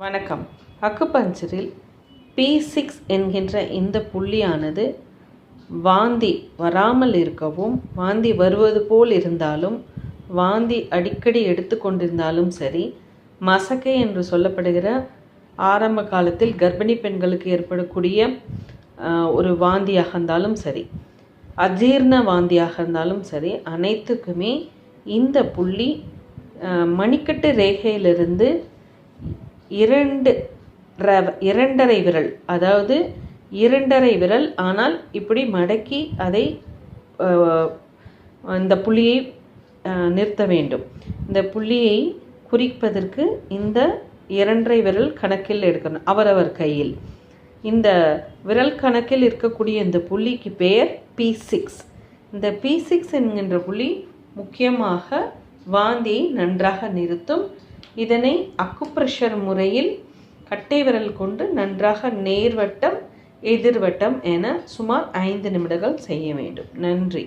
வணக்கம். அக்குபஞ்சரில் P6 என்கின்ற இந்த புள்ளியானது வாந்தி வராமல் இருக்கவும், வாந்தி வருவது போல் இருந்தாலும், வாந்தி அடிக்கடி எடுத்துக்கொண்டிருந்தாலும் சரி, மசக்கை என்று சொல்லப்படுகிற ஆரம்ப காலத்தில் கர்ப்பிணி பெண்களுக்கு ஏற்படக்கூடிய ஒரு வாந்தியாக இருந்தாலும் சரி, அஜீர்ண வாந்தியாக இருந்தாலும் சரி, அனைத்துக்குமே இந்த புள்ளி மணிக்கட்டு ரேகையிலிருந்து இரண்டரை விரல், அதாவது இரண்டரை விரல், ஆனால் இப்படி மடக்கி அதை இந்த புள்ளியை நிறுத்த வேண்டும். இந்த புள்ளியை குறிப்பதற்கு இந்த இரண்டரை விரல் கணக்கில் எடுக்கணும், அவரவர் கையில். இந்த விரல் கணக்கில் இருக்கக்கூடிய இந்த புள்ளிக்கு பெயர் P6. இந்த P6 என்கின்ற புள்ளி முக்கியமாக வாந்தியை நன்றாக நிறுத்தும். இதனை அக்குப்ரெஷர் முறையில் கட்டை விரல் கொண்டு நன்றாக நேர்வட்டம், எதிர்வட்டம் என சுமார் 5 நிமிடங்கள் செய்ய வேண்டும். நன்றி.